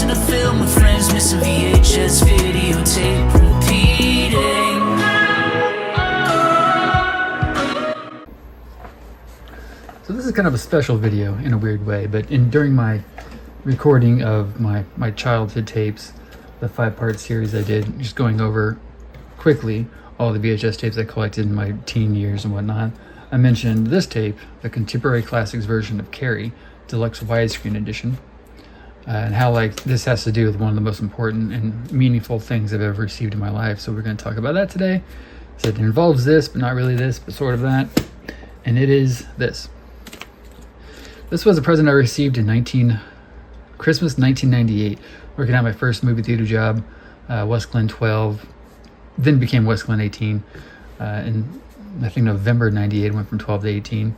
watching a film with friends, missing VHS videotape repeating. So this is kind of a special video in a weird way, but during my recording of my childhood tapes, the 5-part series I did, just going over quickly all the VHS tapes I collected in my teen years and whatnot, I mentioned this tape, the Contemporary Classics version of Carrie, Deluxe Widescreen Edition, and how like this has to do with one of the most important and meaningful things I've ever received in my life. So we're going to talk about that today. So it involves this, but not really this, but sort of that. And it is this. This was a present I received in Christmas 1998, working at my first movie theater job, West Glen 12, then became West Glen 18. In I think November 98, went from 12 to 18.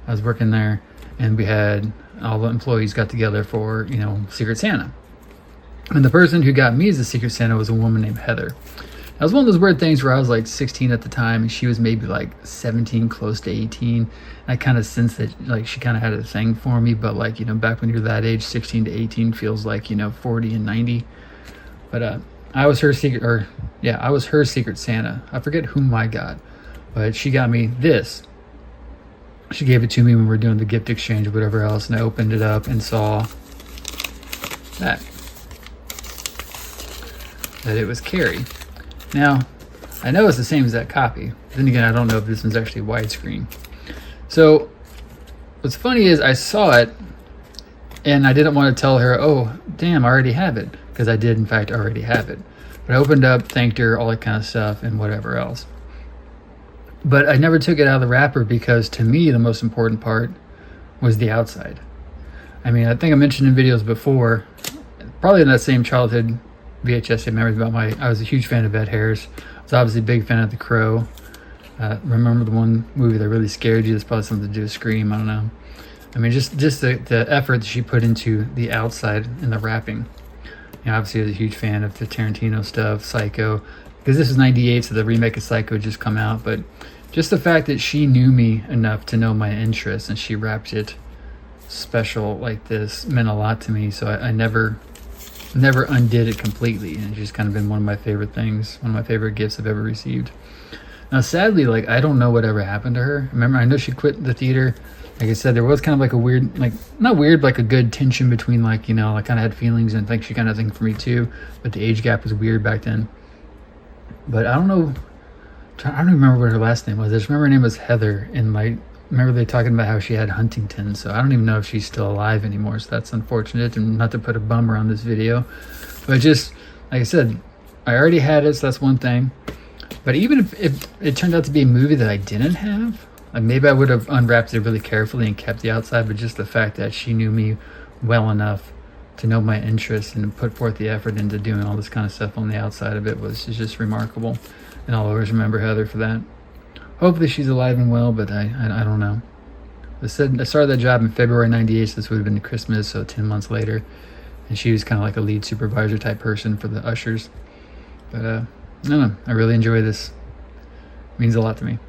I was working there, and we had all the employees got together for, Secret Santa. And the person who got me as a Secret Santa was a woman named Heather. That was one of those weird things where I was like 16 at the time, and she was maybe like 17, close to 18. And I kind of sensed that like she kind of had a thing for me, but like, back when you're that age, 16 to 18 feels like, 40 and 90. But I was her Secret Santa. I forget whom I got, but she got me this. She gave it to me when we were doing the gift exchange or whatever else, and I opened it up and saw that it was Carrie. Now, I know it's the same as that copy. Then again, I don't know if this one's actually widescreen. So, what's funny is I saw it, and I didn't want to tell her, oh, damn, I already have it. Because I did, in fact, already have it. But I opened up, thanked her, all that kind of stuff, and whatever else. But I never took it out of the wrapper because, to me, the most important part was the outside. I mean, I think I mentioned in videos before, probably in that same childhood VHS memories about I was a huge fan of Ed Harris. I was obviously a big fan of The Crow. Remember the one movie that really scared you? That's probably something to do with Scream. I don't know. I mean, just the effort that she put into the outside and the wrapping. Obviously, I was a huge fan of the Tarantino stuff, Psycho, because this is '98, so the remake of Psycho had just come out. But just the fact that she knew me enough to know my interests, and she wrapped it special like this, meant a lot to me. So I never undid it completely, and it's just kind of been one of my favorite things, one of my favorite gifts I've ever received. Now, sadly, like, I don't know whatever happened to her. Remember, I know she quit the theater. Like I said, there was kind of like a weird, like, not weird, but like a good tension between, like, I kind of had feelings, and I think she kind of think for me too, but the age gap was weird back then. But I don't know, I don't remember what her last name was. I just remember her name was Heather, and like, remember they talking about how she had Huntington, so I don't even know if she's still alive anymore, so that's unfortunate, and not to put a bummer on this video, but just, like I said, I already had it, so that's one thing. But even if it turned out to be a movie that I didn't have, like maybe I would have unwrapped it really carefully and kept the outside, but just the fact that she knew me well enough to know my interests and put forth the effort into doing all this kind of stuff on the outside of it is just remarkable, and I'll always remember Heather for that. Hopefully she's alive and well, but I don't know. I started that job in February '98, so this would have been Christmas, so 10 months later. And she was kind of like a lead supervisor type person for the ushers. But, I don't know. I really enjoy this. It means a lot to me.